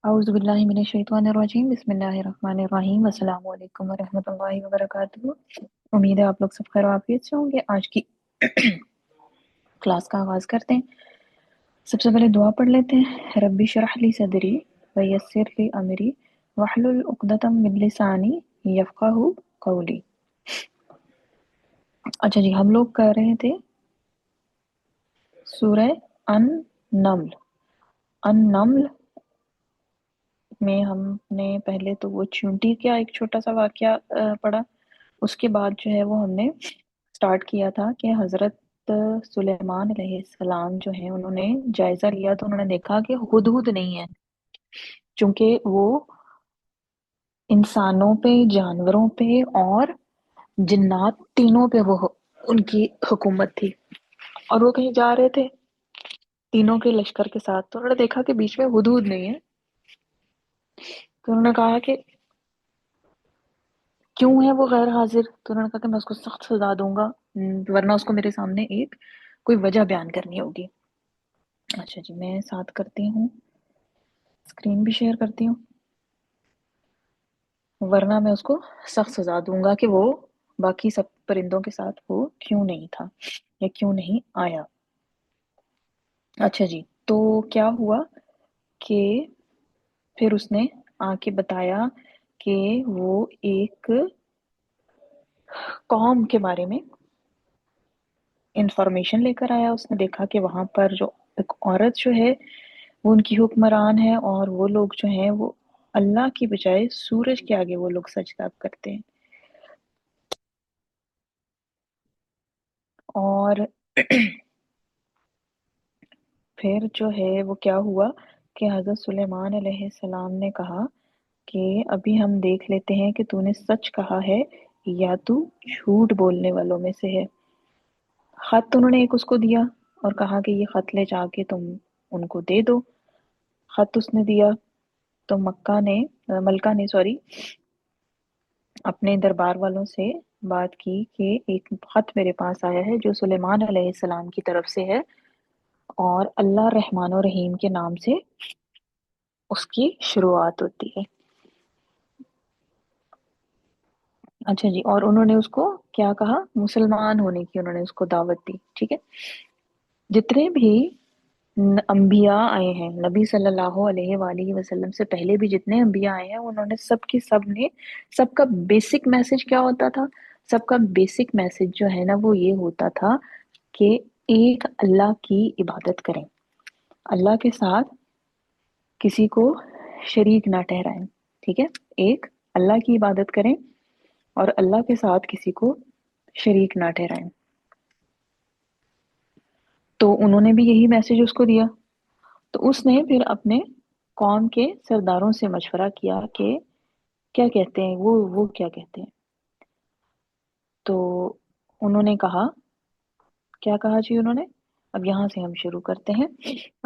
औज़ु बिल्लाहि मिनश शैतानिर रजीम बिस्मिल्लाहिर रहमानिर रहीम अस्सलामु अलैकुम व रहमतुल्लाहि व बरकातुहू। उम्मीद है आप लोग सब खैर आफियत से होंगे। आज की क्लास का आगाज़ करते हैं। सबसे पहले दुआ पढ़ लेते हैं। रब्बी शरह ली सदरी व यस्सिर ली अमरी वहलुल उक़दतम मिन लिसानी यफ़क़हू क़ौली। अच्छा जी, हम लोग कर रहे थे सूरह अन-नम्ल। अन-नम्ल में हमने पहले तो वो चींटी का एक छोटा सा वाकया पढ़ा। उसके बाद जो है वो हमने स्टार्ट किया था कि हज़रत सुलेमान अलैहिस्सलाम जो है उन्होंने जायज़ा लिया तो उन्होंने देखा कि हुदहुद नहीं है, चूंकि वो इंसानों पे, जानवरों पे और जिन्नात तीनों पे वो उनकी हुकूमत थी और वो कहीं जा रहे थे तीनों के लश्कर के साथ, तो उन्होंने देखा कि बीच में हुदहुद नहीं है। तो उन्होंने कहा कि क्यों है वो गैर हाजिर। तो उन्होंने कहा कि मैं उसको सख्त सजा दूंगा, वरना उसको मेरे सामने एक कोई वजह बयान करनी होगी। अच्छा जी, मैं साथ करती हूँ, स्क्रीन भी शेयर करती हूँ, वरना मैं उसको सख्त सजा दूंगा कि वो बाकी सब परिंदों के साथ वो क्यों नहीं था या क्यों नहीं आया। अच्छा जी, तो क्या हुआ कि फिर उसने आके बताया कि वो एक कौम के बारे में इंफॉर्मेशन लेकर आया। उसने देखा कि वहां पर जो एक औरत जो है वो उनकी हुक्मरान है और वो लोग जो हैं वो अल्लाह की बजाय सूरज के आगे वो लोग सजदा करते हैं। और फिर जो है वो क्या हुआ कि हज़रत सुलेमान अलैहिस्सलाम ने कहा कि अभी हम देख लेते हैं कि तूने सच कहा है या तू झूठ बोलने वालों में से है। खत उन्होंने एक उसको दिया और कहा कि ये खत ले जाके तुम उनको दे दो। खत उसने दिया तो मलका ने सॉरी अपने दरबार वालों से बात की कि एक खत मेरे पास आया है जो सुलेमान अलैहिस्सलाम की तरफ से है और अल्लाह रहमान और रहीम के नाम से उसकी शुरुआत होती है। अच्छा जी, और उन्होंने उसको क्या कहा, मुसलमान होने की उन्होंने उसको दावत दी। ठीक है, जितने भी अंबिया आए हैं, नबी सल्लल्लाहु अलैहि वसल्लम से पहले भी जितने अंबिया आए हैं उन्होंने सबके सब ने सबका बेसिक मैसेज क्या होता था। सबका बेसिक मैसेज जो है ना वो ये होता था कि एक अल्लाह की इबादत करें, अल्लाह के साथ किसी को शरीक ना ठहराएं। ठीक है, एक अल्लाह की इबादत करें और अल्लाह के साथ किसी को शरीक ना ठहराएं। तो उन्होंने भी यही मैसेज उसको दिया। तो उसने फिर अपने कौम के सरदारों से मशवरा किया कि क्या कहते हैं वो क्या कहते हैं। तो उन्होंने कहा, क्या कहा जी उन्होंने, अब यहाँ से हम शुरू करते हैं।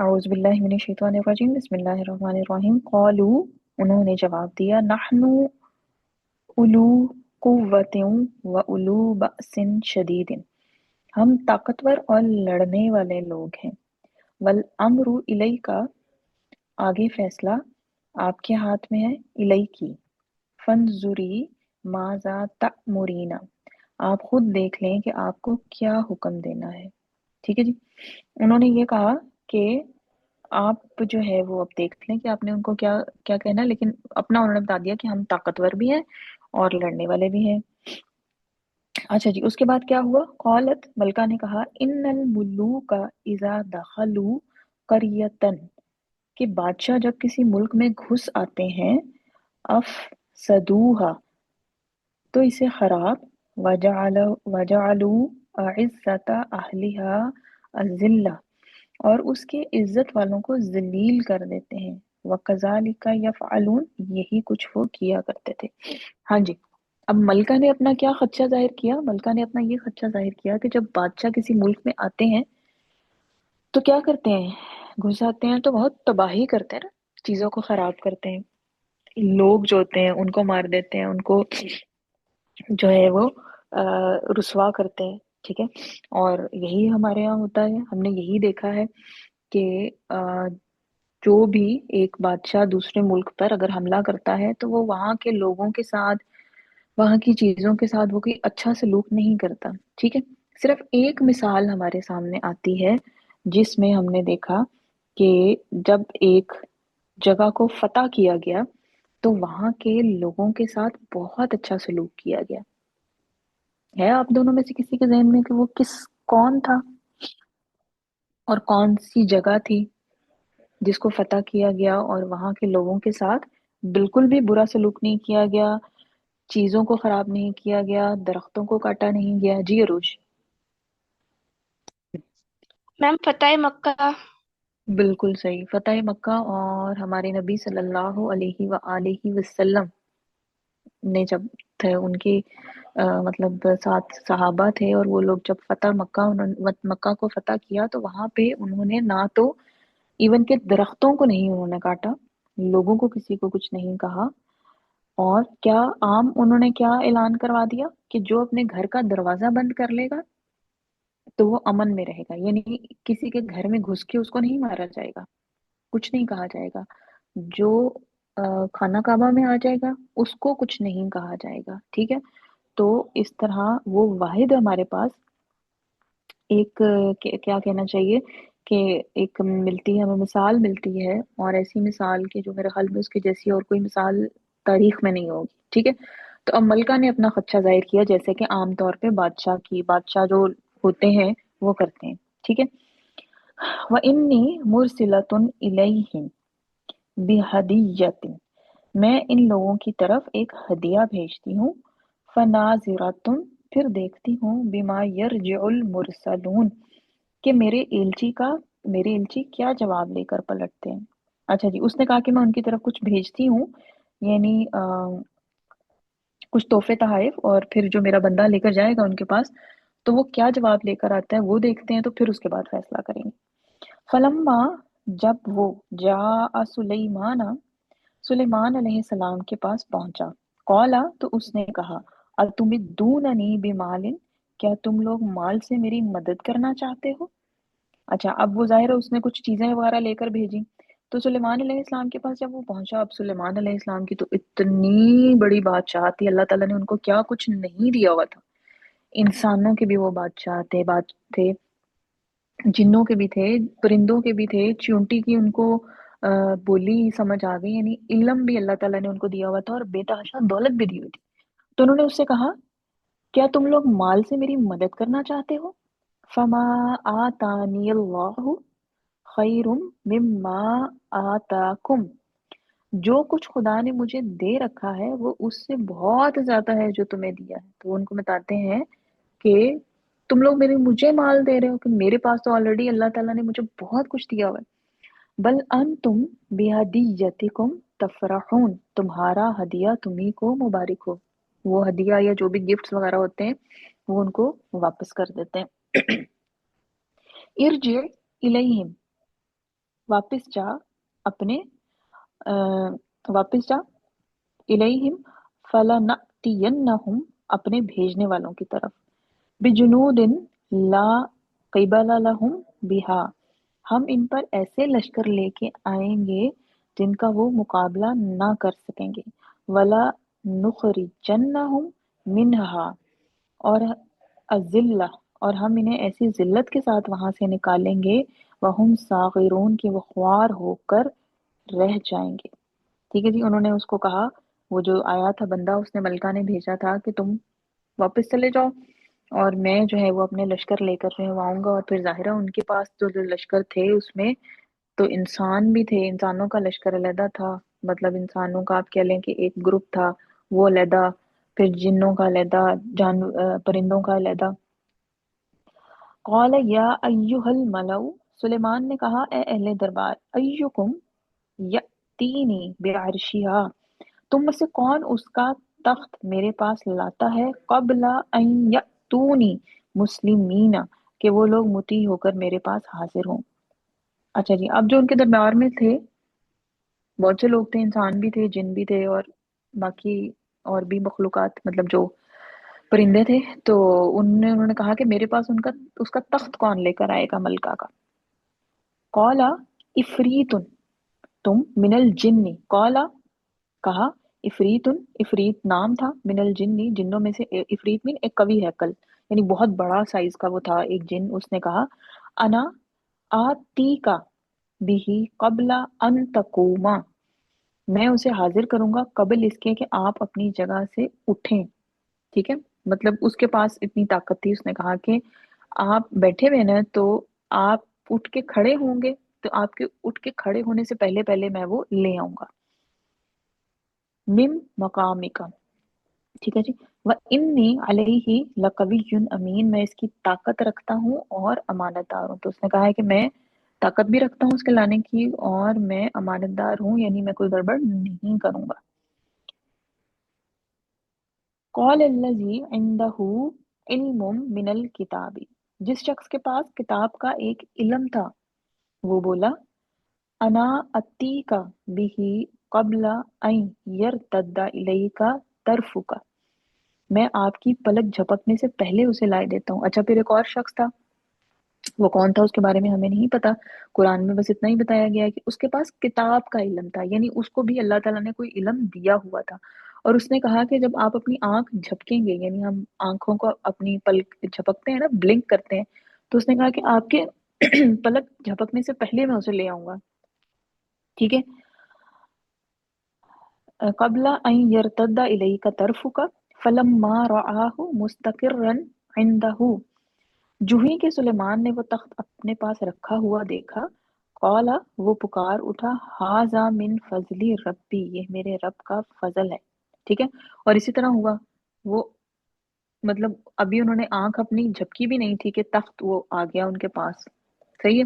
औज़ु बिल्लाहि मिनश शैतानिर रजीम बिस्मिल्लाहिर रहमानिर रहीम। क़ालू, उन्होंने जवाब दिया, नहनु उलू कुव्वतिन व उलू बअसिन शदीदिन, हम ताकतवर और लड़ने वाले लोग हैं। वल अम्रु इलैका, आगे फैसला आपके हाथ में है, इलैकी फंजुरी माज़ा तअमुरीना, आप खुद देख लें कि आपको क्या हुक्म देना है। ठीक है जी, उन्होंने ये कहा कि आप जो है वो अब देख लें कि आपने उनको क्या क्या कहना है, लेकिन अपना उन्होंने बता दिया कि हम ताकतवर भी हैं और लड़ने वाले भी हैं। अच्छा जी, उसके बाद क्या हुआ, कौलत मलका ने कहा, इन्नल मुलूका इज़ा दखलू करियतन, कि बादशाह जब किसी मुल्क में घुस आते हैं, अफ सदूहा, तो इसे खराब, वजालू इज्जत अहलिहा अजिल्ला, और उसके इज्जत वालों को जलील कर देते हैं। वकज़ालिका यफ़अलून, यही कुछ वो किया करते थे। हाँ जी, अब मलका ने अपना क्या खदशा जाहिर किया, मलका ने अपना ये खदशा जाहिर किया कि जब बादशाह किसी मुल्क में आते हैं तो क्या करते हैं, घुस आते हैं तो बहुत तबाही करते हैं ना, चीजों को खराब करते हैं, लोग जो होते हैं उनको मार देते हैं, उनको जो है वो रुसवा करते हैं। ठीक है, और यही हमारे यहाँ होता है, हमने यही देखा है कि जो भी एक बादशाह दूसरे मुल्क पर अगर हमला करता है तो वो वहां के लोगों के साथ, वहां की चीजों के साथ वो कोई अच्छा सलूक नहीं करता। ठीक है। सिर्फ एक मिसाल हमारे सामने आती है जिसमें हमने देखा कि जब एक जगह को फतह किया गया तो वहां के लोगों के साथ बहुत अच्छा सलूक किया गया। है आप दोनों में से किसी के जहन में कि वो किस, कौन था और कौन सी जगह थी जिसको फतह किया गया और वहां के लोगों के साथ बिल्कुल भी बुरा सलूक नहीं किया गया, चीजों को खराब नहीं किया गया, दरख्तों को काटा नहीं गया? जी अरूज। मैम फतेह मक्का। बिल्कुल सही, फतेह मक्का। और हमारे नबी सल्लल्लाहु अलैहि व आलिहि वसल्लम ने जब थे उनके मतलब साथ सहाबा थे और वो लोग जब फतह मक्का, उन्होंने मक्का को फतह किया तो वहां पे उन्होंने ना तो इवन के दरख्तों को नहीं उन्होंने काटा, लोगों को किसी को कुछ नहीं कहा। और क्या आम उन्होंने क्या ऐलान करवा दिया कि जो अपने घर का दरवाजा बंद कर लेगा तो वो अमन में रहेगा, यानी किसी के घर में घुस के उसको नहीं मारा जाएगा, कुछ नहीं कहा जाएगा। जो खाना काबा में आ जाएगा उसको कुछ नहीं कहा जाएगा। ठीक है। तो इस तरह वो वाहिद हमारे पास एक क्या कहना चाहिए कि एक मिलती है, हमें मिसाल मिलती है, और ऐसी मिसाल की जो मेरे ख्याल में उसकी जैसी और कोई मिसाल तारीख में नहीं होगी। ठीक है। तो अब मलका ने अपना खदशा जाहिर किया जैसे कि आम तौर पे बादशाह जो होते हैं वो करते हैं। ठीक है। व इन्नी मुरसिलतुन इलैहिम बिहदियतिन, मैं इन लोगों की तरफ एक हदिया भेजती हूँ। फनाजिरतुन, फिर देखती हूँ, बिमा यरजिउल मुरसलून, कि मेरे एलची क्या जवाब लेकर पलटते हैं। अच्छा जी, उसने कहा कि मैं उनकी तरफ कुछ भेजती हूँ, यानी कुछ तोहफे तहाइफ, और फिर जो मेरा बंदा लेकर जाएगा उनके पास तो वो क्या जवाब लेकर आता है वो देखते हैं, तो फिर उसके बाद फैसला करेंगे। फलम्मा, जब वो जा सुलेमाना, सुलेमान अलैहिस्सलाम के पास पहुंचा, कौला, तो उसने कहा, अतुमिद्दूननी बिमालिन, क्या तुम लोग माल से मेरी मदद करना चाहते हो? अच्छा, अब वो जाहिर है उसने कुछ चीजें वगैरह लेकर भेजी। तो सुलेमान अलैहिस्सलाम के पास जब वो पहुंचा, अब सुलेमान अलैहिस्सलाम की तो इतनी बड़ी बादशाह थी, अल्लाह ताला ने उनको क्या कुछ नहीं दिया हुआ था। इंसानों के भी वो बादशाह थे, थे, जिन्नों के भी थे, परिंदों के भी थे, चींटी की उनको बोली समझ आ गई, यानी इल्म भी अल्लाह ताला ने उनको दिया हुआ था और बेतहाशा दौलत भी दी हुई थी। तो उन्होंने उससे कहा, क्या तुम लोग माल से मेरी मदद करना चाहते हो? फमा आतानी अल्लाहु खैरुम मिम्मा आताकुम, जो कुछ खुदा ने मुझे दे रखा है वो उससे बहुत ज्यादा है जो तुम्हें दिया है। तो वो उनको बताते हैं कि तुम लोग मुझे माल दे रहे हो कि मेरे पास तो ऑलरेडी अल्लाह ताला ने मुझे बहुत कुछ दिया हुआ है। बल अंतुम बिहदियतिकुम तफरहून, तुम्हारा हदिया तुम्ही को मुबारक हो। वो हदिया या जो भी गिफ्ट्स वगैरह होते हैं वो उनको वापस कर देते हैं। इरजि इलैहिम, वापस जा अपने अ, वापस जा, इलैहिम फलनअतियन्नहुम, अपने भेजने वालों की तरफ, बिजुनूदिन ला क़िबला लहुम बिहा, हम इन पर ऐसे लश्कर लेके आएंगे जिनका वो मुकाबला ना कर सकेंगे। वला नुखरिजन्नहुम मिनहा, और अजिल्ला, और हम इन्हें ऐसी जिल्लत के साथ वहां से निकालेंगे, वहुम सागिरून, की वो ख्वार होकर रह जाएंगे। ठीक है जी। उन्होंने उसको कहा, वो जो आया था बंदा, उसने मलका ने भेजा था कि तुम वापस चले जाओ और मैं जो है वो अपने लश्कर लेकर जो है वो आऊंगा। और फिर जाहिर है उनके पास जो लश्कर थे उसमें तो इंसान भी थे, इंसानों का लश्कर अलहदा था, मतलब इंसानों का आप कह लें कि एक ग्रुप था वो अलहदा, फिर जिन्नों का अलहदा, परिंदों का अलहदा। कौल या अय्युहल मलऊ, सुलेमान ने कहा, ए अहले दरबार, अय्युकुम यतीनी बिअर्शिहा, तुम में से कौन उसका तख्त मेरे पास लाता है, कबला अन यतूनी मुस्लिमीना, कि वो लोग मुती होकर मेरे पास हाजिर हों। अच्छा जी, अब जो उनके दरबार में थे बहुत से लोग थे, इंसान भी थे, जिन भी थे, और बाकी और भी मखलूकात, मतलब जो परिंदे थे। तो उन्होंने कहा कि मेरे पास उनका उसका तख्त कौन लेकर आएगा मलका का? कौला इफरीतुन, तुम मिनल जिन्नी, कौला कहा, इफरीतुन इफरीत नाम था, मिनल जिन्नी जिन्नों में से, इफरीत मीन एक कवि है कल, यानी बहुत बड़ा साइज का वो था एक जिन। उसने कहा अना आती का बिही कबला अन तकूमा, मैं उसे हाजिर करूंगा कबल इसके कि आप अपनी जगह से उठें। ठीक है, मतलब उसके पास इतनी ताकत थी, उसने कहा कि आप बैठे हुए ना, तो आप उठ के खड़े होंगे, तो आपके उठ के खड़े होने से पहले पहले मैं वो ले आऊंगा। मिम मकामिका, ठीक है जी। व इन्नी अलैहि लकवियुन अमीन, मैं इसकी ताकत रखता हूँ और अमानतदार हूँ। तो उसने कहा है कि मैं ताकत भी रखता हूँ उसके लाने की, और मैं अमानतदार हूँ, यानी मैं कोई गड़बड़ नहीं करूंगा। कौल अल्लज़ी इंदहु इल्मुम मिनल किताबी, जिस शख्स के पास किताब का एक इल्म था, वो बोला अना अत्तीका बिही कबला अन यरतद्दा इलैका तरफुका, मैं आपकी पलक झपकने से पहले उसे लाए देता हूँ। अच्छा, फिर एक और शख्स था, वो कौन था उसके बारे में हमें नहीं पता। कुरान में बस इतना ही बताया गया है कि उसके पास किताब का इल्म था, यानी उसको भी अल्लाह ताला ने कोई इल्म दिया हुआ था। और उसने कहा कि जब आप अपनी आंख झपकेंगे, यानी हम आंखों को अपनी पलक झपकते हैं ना, ब्लिंक करते हैं, तो उसने कहा कि आपके पलक झपकने से पहले मैं उसे ले आऊंगा। ठीक है, कबला अन यरतद्दा इलैका तरफुका फलम्मा रआहु मुस्तकिर्रन इंदहु, जूही के सुलेमान ने वो तख्त अपने पास रखा हुआ देखा, कौला वो पुकार उठा, हाजा मिन फजली रब्बी, ये मेरे रब का फजल है। ठीक है, और इसी तरह हुआ। वो मतलब अभी उन्होंने आंख अपनी झपकी भी नहीं थी कि तख्त वो आ गया उनके पास। सही है।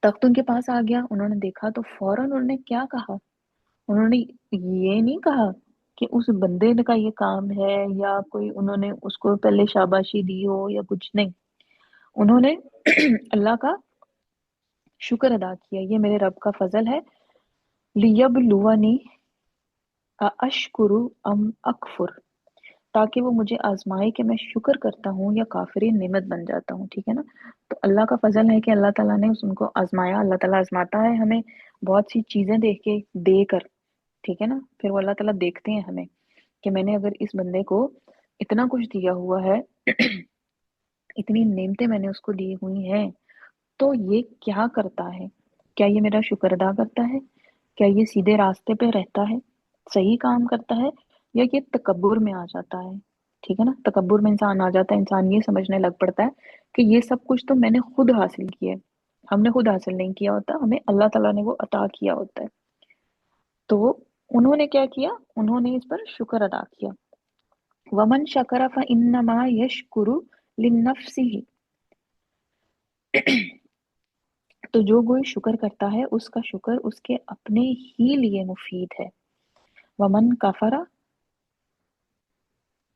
तख्त उनके पास आ गया, उन्होंने देखा तो फौरन उन्होंने क्या कहा, उन्होंने ये नहीं कहा कि उस बंदे का ये काम है, या कोई उन्होंने उसको पहले शाबाशी दी हो या कुछ नहीं। उन्होंने अल्लाह का शुक्र अदा किया, ये मेरे रब का फजल है। लियबलुवनी अशकुरु अम अकफुर, ताकि वो मुझे आजमाए कि मैं शुक्र करता हूँ या काफिर नेमत बन जाता हूँ। ठीक है ना, तो अल्लाह का फजल है कि अल्लाह ताला ने उनको आजमाया। अल्लाह ताला आजमाता है हमें बहुत सी चीजें देख के, देकर। ठीक है ना, फिर वो अल्लाह ताला देखते हैं हमें कि मैंने अगर इस बंदे को इतना कुछ दिया हुआ है, इतनी नेमतें मैंने उसको दी हुई हैं, तो ये क्या करता है, क्या ये मेरा शुक्र अदा करता है, क्या ये सीधे रास्ते पे रहता है, सही काम करता है, या ये तकब्बुर में आ जाता है। ठीक है ना, तकब्बुर में इंसान आ जाता है, इंसान ये समझने लग पड़ता है कि ये सब कुछ तो मैंने खुद हासिल किया है। हमने खुद हासिल नहीं किया होता, हमें अल्लाह ताला ने वो अता किया होता है। तो उन्होंने क्या किया, उन्होंने इस पर शुक्र अदा किया। वमन शकरा फ इन्नमा यशकुरु लिन्नफ्सिही, तो जो कोई शुक्र करता है उसका शुक्र उसके अपने ही लिए मुफीद है। वमन कफरा,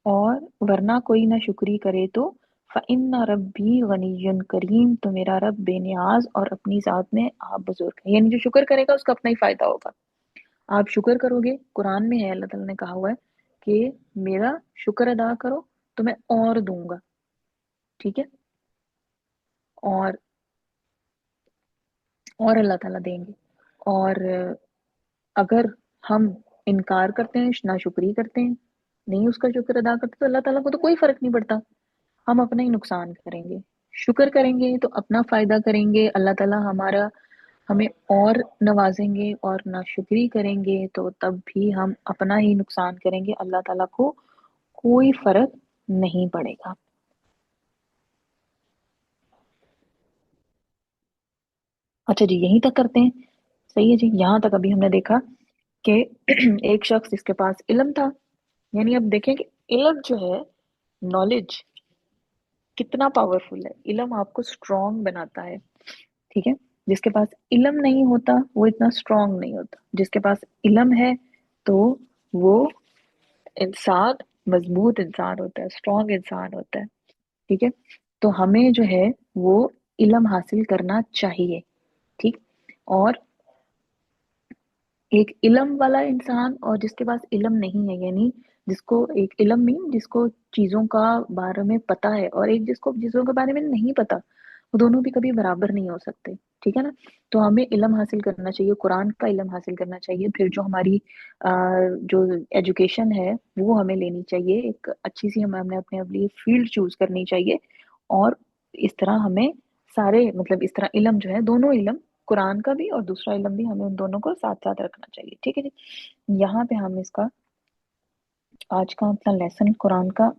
और वरना कोई ना शुक्री करे तो फ़इन्ना रब्बी गनियुन करीम, तो मेरा रब बेनियाज और अपनी जात में आप बुजुर्ग है, यानी जो शुक्र करेगा उसका अपना ही फायदा होगा। आप शुक्र करोगे, कुरान में है, अल्लाह ताला ने कहा हुआ है कि मेरा शुक्र अदा करो तो मैं और दूंगा। ठीक है, और अल्लाह ताला देंगे। और अगर हम इनकार करते हैं, नाशुक्री करते हैं, नहीं उसका शुक्र अदा करते, तो अल्लाह ताला को तो कोई फर्क नहीं पड़ता, हम अपना ही नुकसान करेंगे। शुक्र करेंगे तो अपना फायदा करेंगे, अल्लाह ताला हमारा हमें और नवाजेंगे, और नाशुक्री करेंगे तो तब भी हम अपना ही नुकसान करेंगे, अल्लाह ताला को कोई फर्क नहीं पड़ेगा। अच्छा जी, यहीं तक करते हैं। सही है जी, यहाँ तक अभी हमने देखा कि एक शख्स जिसके पास इल्म था, यानी अब देखें कि इल्म जो है, नॉलेज कितना पावरफुल है। इल्म आपको स्ट्रांग बनाता है। ठीक है, जिसके पास इल्म नहीं होता वो इतना स्ट्रांग नहीं होता, जिसके पास इल्म है तो वो इंसान मजबूत इंसान होता है, स्ट्रांग इंसान होता है। ठीक है, तो हमें जो है वो इल्म हासिल करना चाहिए। ठीक, और एक इल्म वाला इंसान और जिसके पास इल्म नहीं है, यानी जिसको एक इल्म मीन जिसको चीजों का बारे में पता है, और एक जिसको चीजों के बारे में नहीं पता, वो दोनों भी कभी बराबर नहीं हो सकते। ठीक है ना। तो हमें इल्म हासिल करना चाहिए, कुरान का इल्म हासिल करना चाहिए। फिर जो हमारी जो एजुकेशन है वो हमें लेनी चाहिए, एक अच्छी सी हमें अपने अपने लिए फील्ड चूज करनी चाहिए। और इस तरह हमें सारे मतलब इस तरह इल्म जो है, दोनों इल्म, कुरान का भी और दूसरा इल्म भी, हमें उन दोनों को साथ साथ रखना चाहिए। ठीक है जी। यहाँ पे हम इसका आज का अपना लेसन कुरान का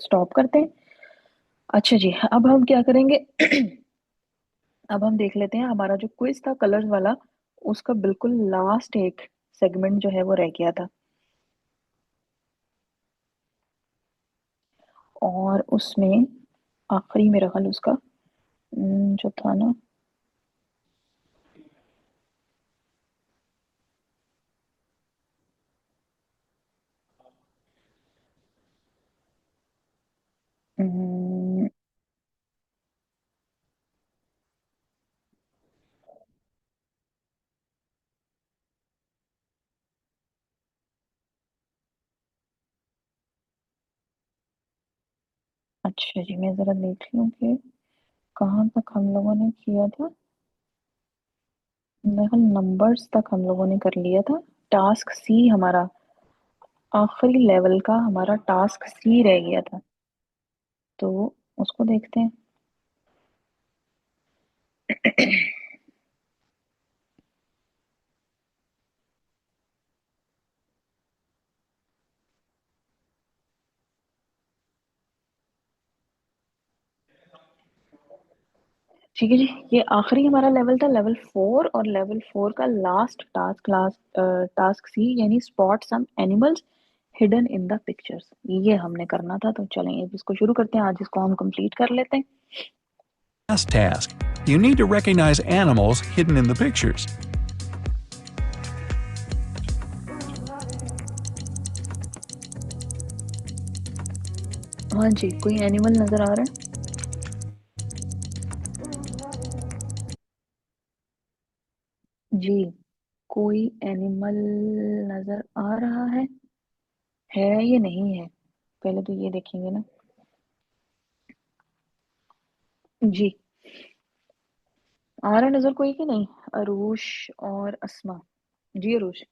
स्टॉप करते हैं। अच्छा जी, अब हम क्या करेंगे अब हम देख लेते हैं हमारा जो क्विज था कलर्स वाला, उसका बिल्कुल लास्ट एक सेगमेंट जो है वो रह गया था। और उसमें आखिरी मेरा ख्याल उसका जो था ना, अम, अच्छा जी, मैं जरा देख लूं कि कहाँ तक हम लोगों ने किया था। मेरे ख्याल नंबर्स तक हम लोगों ने कर लिया था। टास्क सी हमारा, आखिरी लेवल का हमारा टास्क सी रह गया था, तो उसको देखते हैं। ठीक है जी, ये आखिरी हमारा लेवल था, लेवल 4। और लेवल 4 का लास्ट टास्क, टास्क सी, यानी spot some animals hidden in the pictures, ये हमने करना था। तो चलें अब इसको शुरू करते हैं, आज इसको हम कंप्लीट कर लेते हैं। Last task. You need to recognize animals hidden in the pictures. हाँ जी, कोई एनिमल नजर आ रहा है? जी, कोई एनिमल नजर आ रहा है या नहीं है? पहले तो ये देखेंगे ना। जी, आ रहा है नजर कोई कि नहीं? अरूश और अस्मा। जी अरूश।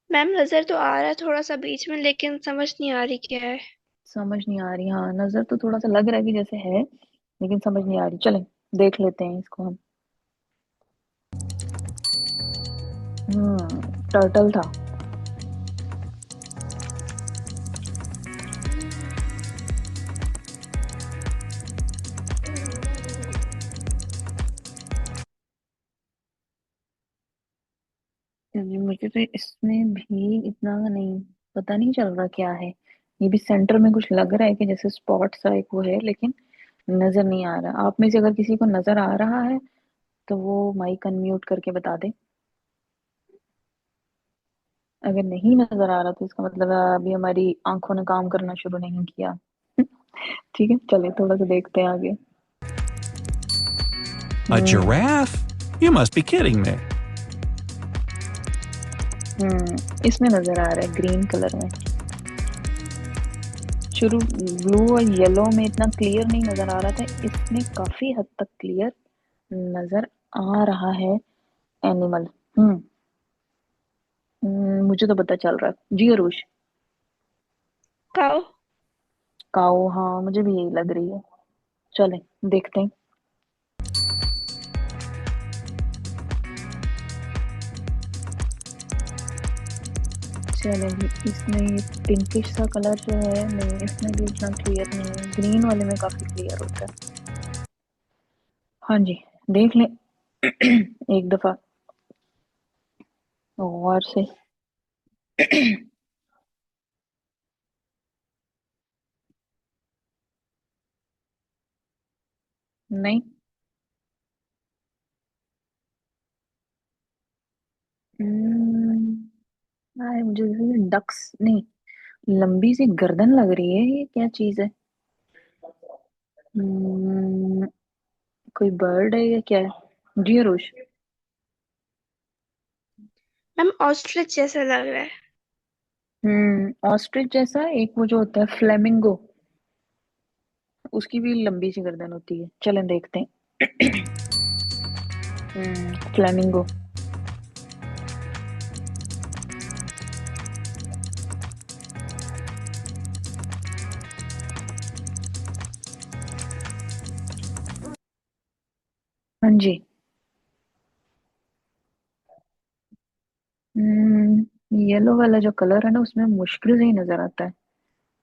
मैम नजर तो आ रहा है थोड़ा सा बीच में, लेकिन समझ नहीं आ रही क्या है। समझ नहीं आ रही, हाँ नजर तो थोड़ा सा लग रहा है कि जैसे है, लेकिन समझ नहीं आ रही। चलें देख लेते हैं इसको हम। टर्टल था। मुझे तो इसमें भी इतना नहीं पता नहीं चल रहा क्या है। ये भी सेंटर में कुछ लग रहा है कि जैसे स्पॉट सा एक वो है, लेकिन नजर नहीं आ रहा। आप में से अगर किसी को नजर आ रहा है तो वो माइक अनम्यूट करके बता दे। अगर नहीं नजर आ रहा तो इसका मतलब है अभी हमारी आंखों ने काम करना शुरू नहीं किया। ठीक है, चलिए थोड़ा सा देखते हैं आगे। A hmm giraffe? You must be kidding me. इसमें नजर आ रहा है ग्रीन कलर में। शुरू ब्लू और येलो में इतना क्लियर नहीं नजर आ रहा था, इसमें काफी हद तक क्लियर नजर आ रहा है एनिमल। हम्म मुझे तो पता चल रहा है जी अरुष। काओ। काऊ, हाँ मुझे भी यही लग रही है। चलें देखते हैं। चलें जी, इसमें ये पिंकिश सा कलर जो है, नहीं इसमें भी इतना क्लियर नहीं है, ग्रीन वाले में काफी क्लियर होता है। हाँ जी, देख लें एक दफा और से। नहीं। मुझे डक्स नहीं, लंबी सी गर्दन लग रही है, ये क्या चीज है? हम्म, कोई बर्ड है या क्या है जी अरुष? मैम ऑस्ट्रिच जैसा लग रहा है। ऑस्ट्रिच जैसा, एक वो जो होता है फ्लेमिंगो, उसकी भी लंबी सी गर्दन होती है। चलें देखते हैं। फ्लेमिंगो। हाँ जी। येलो वाला जो कलर है ना उसमें मुश्किल से ही नजर आता है,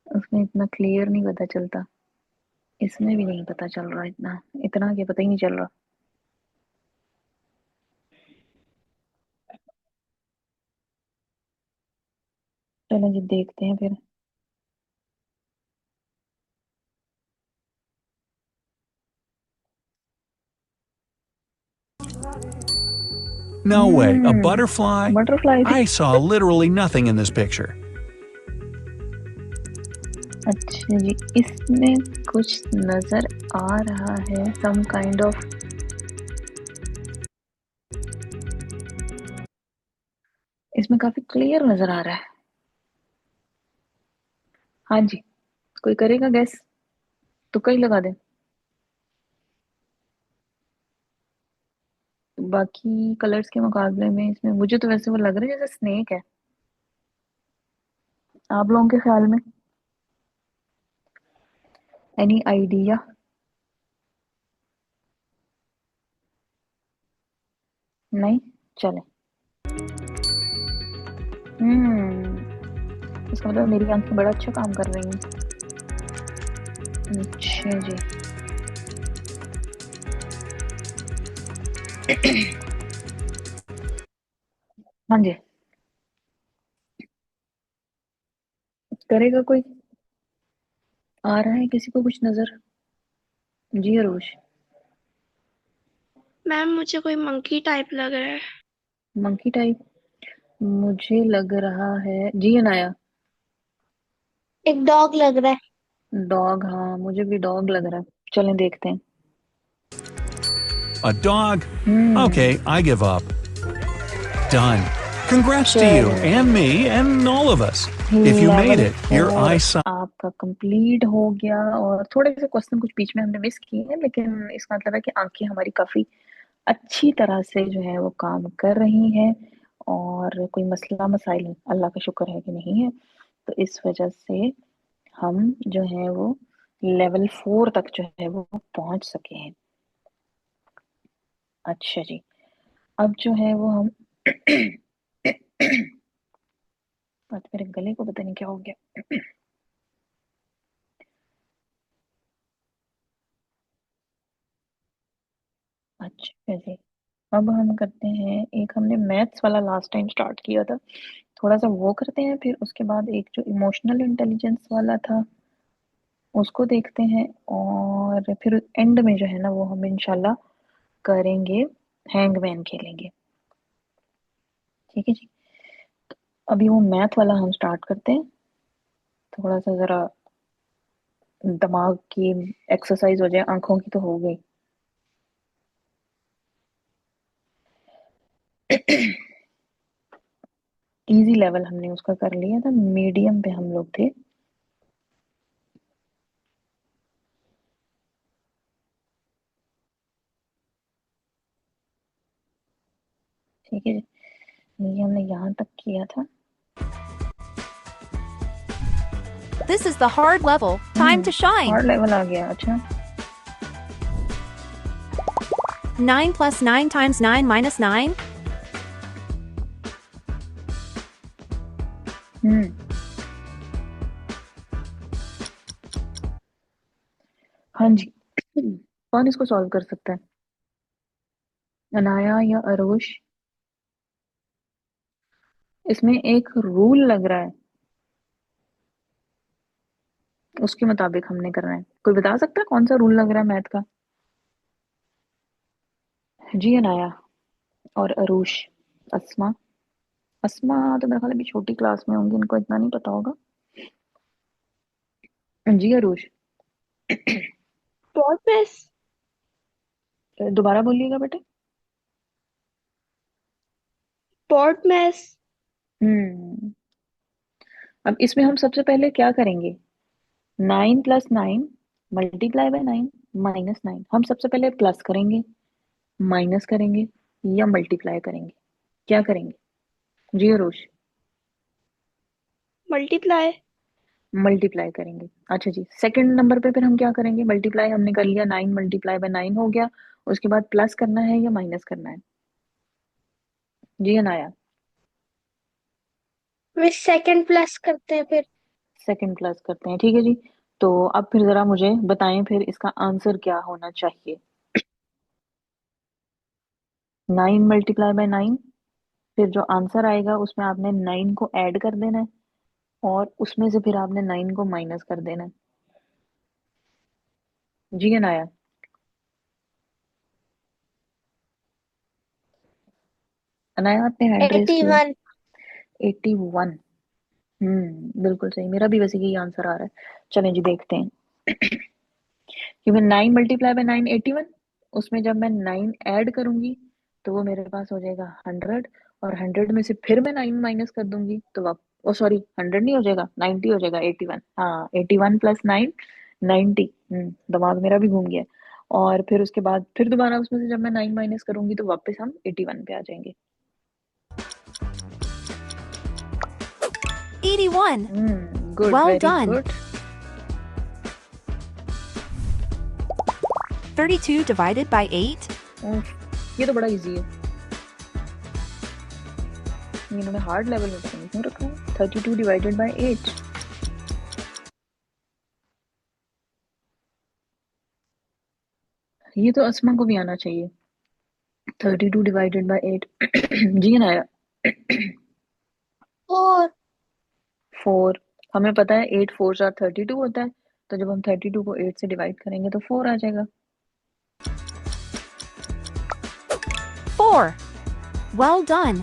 उसमें इतना क्लियर नहीं पता चलता। इसमें भी नहीं पता चल रहा इतना, इतना क्या पता ही नहीं चल रहा। चलो जी देखते हैं फिर। No way, a butterfly? Butterfly थी। I saw literally nothing in this picture. अच्छा जी, इसमें कुछ नजर आ रहा है, सम काइंड ऑफ। इसमें काफी क्लियर नजर आ रहा है। हाँ जी, कोई करेगा गैस? तुक्का ही लगा दे। बाकी कलर्स के मुकाबले में इसमें मुझे तो वैसे वो लग रहा है जैसे स्नेक है। आप लोगों के ख्याल में एनी आइडिया? नहीं। चले। इसका मतलब मेरी आंखें बड़ा अच्छा काम कर रही हैं। अच्छा जी। हाँ जी, करेगा कोई? आ रहा है किसी को कुछ नजर? जी अरुष। मैम मुझे कोई मंकी टाइप लग रहा है। Monkey type? मुझे लग रहा है जी अनाया। एक डॉग लग रहा है। डॉग, हाँ मुझे भी डॉग लग रहा है। चलें देखते हैं। A dog? Hmm. Okay, I give up. Done. Congrats to you चलो, and me and all of us. If you made level it, your 4 eyesight. आपका कंप्लीट हो गया। और थोड़े से क्वेश्चन कुछ बीच में हमने मिस किए हैं, लेकिन इसका मतलब है कि आंखें हमारी काफी अच्छी तरह से जो है वो काम कर रही हैं। और कोई मसला मसाइल अल्लाह का शुक्र है कि नहीं है। तो इस वजह से हम जो है वो लेवल 4 तक जो है वो पहुंच सके हैं। अच्छा जी, अब जो है वो हम आज मेरे गले को पता नहीं क्या हो गया। अच्छा जी, अब हम करते हैं एक, हमने मैथ्स वाला लास्ट टाइम स्टार्ट किया था, थोड़ा सा वो करते हैं। फिर उसके बाद एक जो इमोशनल इंटेलिजेंस वाला था उसको देखते हैं। और फिर एंड में जो है ना वो हम इंशाल्लाह करेंगे, हैंगमैन खेलेंगे। ठीक है जी। अभी वो मैथ वाला हम स्टार्ट करते हैं, थोड़ा सा जरा दिमाग की एक्सरसाइज हो जाए, आंखों की तो हो गई। इजी लेवल हमने उसका कर लिया था, मीडियम पे हम लोग थे। ठीक है जी, ये हमने यहाँ तक किया था। This is the hard level. Time to shine. Hard level आ गया। अच्छा, 9 plus 9 times 9 minus 9. हम्म। हाँ जी, कौन इसको सॉल्व कर सकता है? अनाया या अरोश? इसमें एक रूल लग रहा है, उसके मुताबिक हमने करना है। कोई बता सकता है कौन सा रूल लग रहा है मैथ का? जी अनाया और अरुष। अस्मा। अस्मा तो मेरे ख्याल अभी छोटी क्लास में होंगी, इनको इतना नहीं पता होगा। जी अरुष। बहुत मिस। दोबारा बोलिएगा बेटे। बहुत मिस। हम्म। अब इसमें हम सबसे पहले क्या करेंगे? 9 + 9 मल्टीप्लाई बाय 9 माइनस 9। हम सबसे पहले प्लस करेंगे, माइनस करेंगे, या मल्टीप्लाई करेंगे? क्या करेंगे जी अरुष? मल्टीप्लाई। मल्टीप्लाई करेंगे। अच्छा जी, सेकंड नंबर पे फिर हम क्या करेंगे? मल्टीप्लाई हमने कर लिया, 9 मल्टीप्लाई बाय 9 हो गया। उसके बाद प्लस करना है या माइनस करना है जी अनाया? वे सेकंड प्लस करते हैं फिर। सेकंड प्लस करते हैं, ठीक है जी। तो अब फिर जरा मुझे बताएं फिर इसका आंसर क्या होना चाहिए। 9 मल्टीप्लाई बाय 9, फिर जो आंसर आएगा उसमें आपने 9 को ऐड कर देना है और उसमें से फिर आपने 9 को माइनस कर देना है जी अनाया? अनाया आपने हैंड रेस किया। 81। 81। बिल्कुल सही, मेरा भी वैसे यही आंसर आ रहा है। चलें जी देखते हैं। क्योंकि 9 मल्टीप्लाई बाय 9 81, उसमें जब मैं 9 ऐड करूंगी तो वो मेरे पास हो जाएगा 100, और 100 में से फिर मैं 9 माइनस कर दूंगी तो वाप ओ सॉरी 100 नहीं हो जाएगा, 90 हो जाएगा। 81, हाँ 81 प्लस 9 90। दिमाग मेरा भी घूम गया। और फिर उसके बाद फिर दोबारा उसमें से जब मैं 9 माइनस करूंगी तो वापस हम 81 पे आ जाएंगे। 81. Good, Well very done. Good. 32 divided by 8. ये तो बड़ा इजी है, इन्होंने हार्ड लेवल में पता नहीं क्यों रखा है। 32 डिवाइडेड बाय 8, ये तो अस्मा को भी आना चाहिए। 32 डिवाइडेड बाय 8 जी ना आया। और 4, हमें पता है 8 4 जार 32 होता है, तो जब हम 32 को 8 से डिवाइड करेंगे तो 4 आ जाएगा। 4. Well done.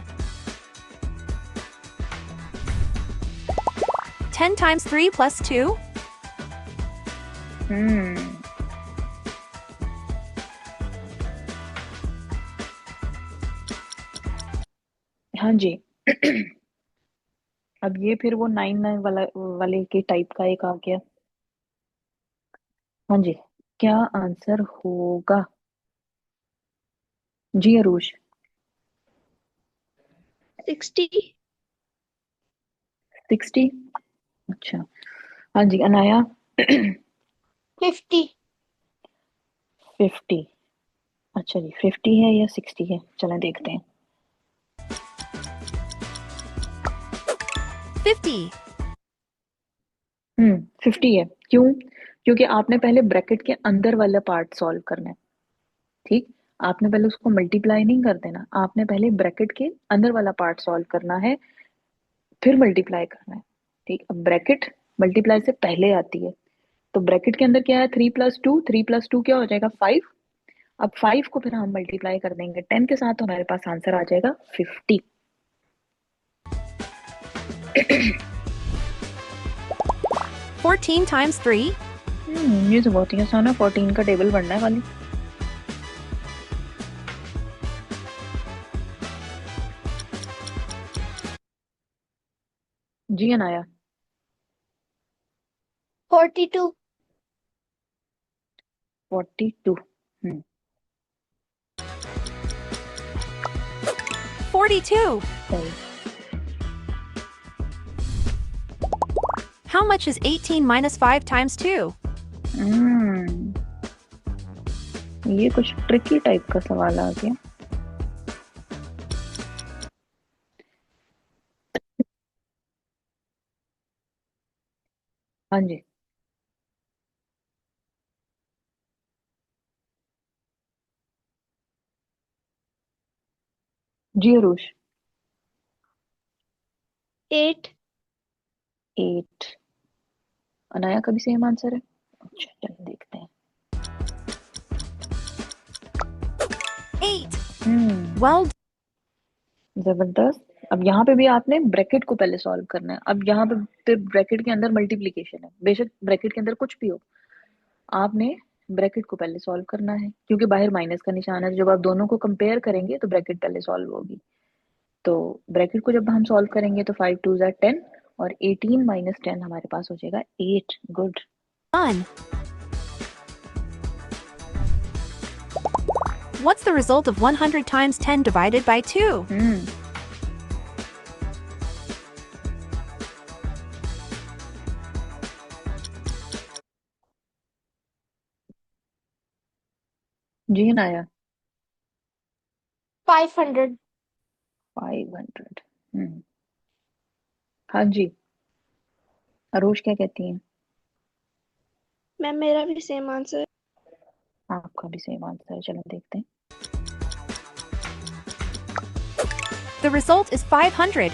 10 times 3 plus 2. हम्म हाँ जी। अब ये फिर वो 9 वाला वाले के टाइप का एक आ गया। हाँ जी, क्या आंसर होगा जी अरुष? 60। 60। अच्छा, हाँ जी अनाया? 50। 50। अच्छा जी, 50 है या 60 है, चलें देखते हैं। 50. 50 है। क्यों? क्योंकि आपने पहले ब्रैकेट के अंदर वाला पार्ट सॉल्व करना है। ठीक, आपने पहले उसको मल्टीप्लाई नहीं कर देना, आपने पहले ब्रैकेट के अंदर वाला पार्ट सॉल्व करना है, फिर मल्टीप्लाई करना है। ठीक, अब ब्रैकेट मल्टीप्लाई से पहले आती है, तो ब्रैकेट के अंदर क्या है? 3 + 2, 3 + 2 क्या हो जाएगा? 5। अब 5 को फिर हम मल्टीप्लाई कर देंगे 10 के साथ, तो हमारे पास आंसर आ जाएगा 50। 14 times 3. ये तो बहुत ही आसान है, 14 का टेबल बनना है वाली। जी अनाया? 42। 42। 42. सही। How much is 18 minus 5 times 2? हम्म ये कुछ ट्रिकी टाइप का सवाल आ गया। हाँ जी, जी अरुष? 8। 8। अनाया का भी सेम आंसर है। अच्छा चलिए देखते हैं। 8. हम्म Well, जबरदस्त। अब यहाँ पे भी आपने ब्रैकेट को पहले सॉल्व करना है। अब यहाँ पे फिर ब्रैकेट के अंदर मल्टीप्लिकेशन है, बेशक ब्रैकेट के अंदर कुछ भी हो, आपने ब्रैकेट को पहले सॉल्व करना है, क्योंकि बाहर माइनस का निशान है। तो जब आप दोनों को कंपेयर करेंगे तो ब्रैकेट पहले सॉल्व होगी। तो ब्रैकेट को जब हम सॉल्व करेंगे तो 5 2 ज़ा 10, और 18 माइनस 10 हमारे पास हो जाएगा 8। Good. done. What's the result of 100 times 10 divided by 2? जी नाया। 500। 500। हाँ जी, अरोज क्या कहती हैं? मैम मेरा भी सेम आंसर। आपका भी सेम आंसर है, चलो देखते हैं। The result is 500.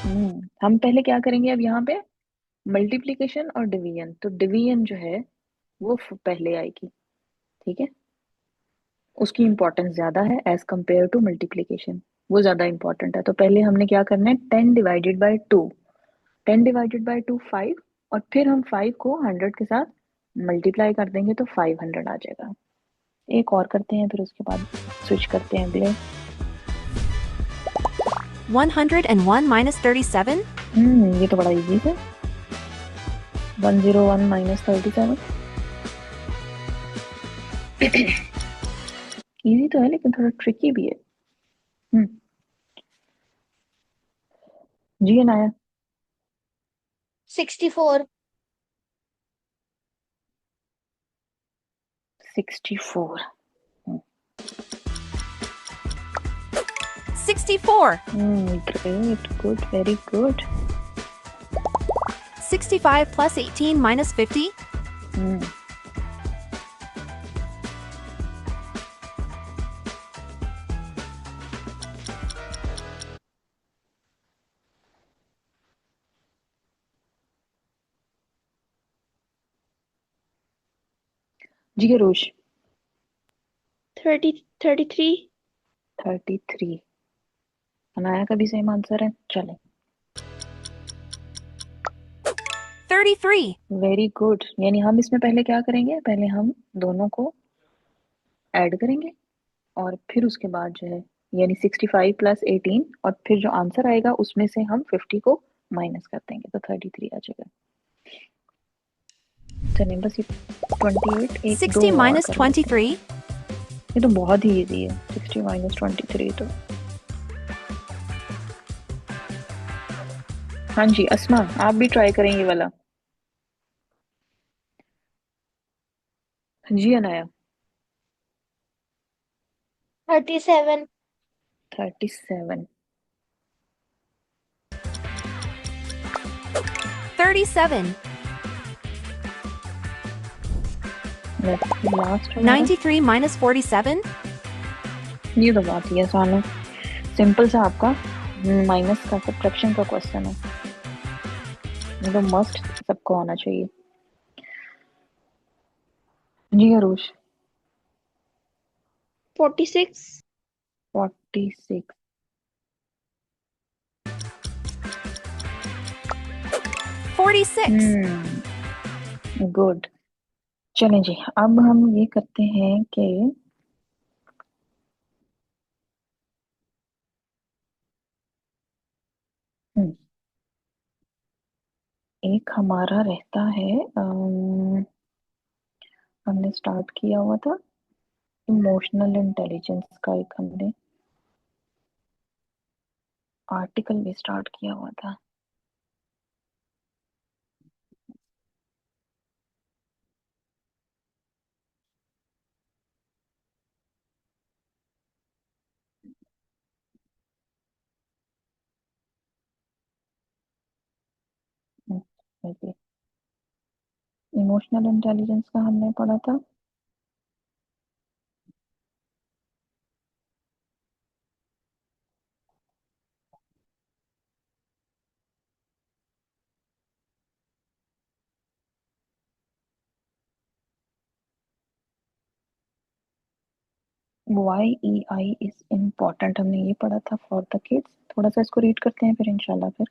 हम पहले क्या करेंगे अब यहाँ पे? मल्टीप्लिकेशन और डिवीजन। तो डिवीजन जो है वो पहले आएगी, ठीक है? उसकी इंपॉर्टेंस ज्यादा है एज कंपेयर टू मल्टीप्लिकेशन, वो ज्यादा इंपॉर्टेंट है। तो पहले हमने क्या करना है, 10 डिवाइडेड बाई 2। 10 डिवाइडेड बाई 2 5, और फिर हम 5 को 100 के साथ मल्टीप्लाई कर देंगे तो 500 आ जाएगा। एक और करते हैं, फिर उसके बाद स्विच करते हैं अगले। 101 minus 37? ये तो बड़ा इजी है। 101 माइनस 37। इजी तो है लेकिन थोड़ा ट्रिकी भी है। जी Anaya. 64। 64। 64. Great, good, very good. 65 plus 18 minus 50? जी अरोज। 33। 33। अनाया का भी सेम आंसर है, चले। 33. Very good. यानी हम इसमें पहले क्या करेंगे, पहले हम दोनों को ऐड करेंगे और फिर उसके बाद जो है, यानी 65 प्लस 18, और फिर जो आंसर आएगा उसमें से हम 50 को माइनस कर देंगे तो 33 आ जाएगा। चलिए बस ये 28, एक 60 दो और minus कर लेते हैं। 23? ये तो बहुत ही इजी है, 60 माइनस 23 तो। हाँ जी अस्मा, आप भी ट्राई करें ये वाला। जी अनाया। 37। 37। 37. Last 93 minus 47? ये तो बहुत ही आसान है, सिंपल सा आपका माइनस का सब्ट्रैक्शन का क्वेश्चन है, ये तो मस्ट सबको आना चाहिए। जी अरुष। 46। 46। 46. गुड। चलें जी, अब हम ये करते हैं कि एक हमारा रहता है, हमने स्टार्ट किया हुआ था इमोशनल इंटेलिजेंस का, एक हमने आर्टिकल भी स्टार्ट किया हुआ था। इमोशनल इंटेलिजेंस का हमने पढ़ा था। YEI इज इम्पोर्टेंट, हमने ये पढ़ा था फॉर द किड्स। थोड़ा सा इसको रीड करते हैं फिर इंशाल्लाह फिर।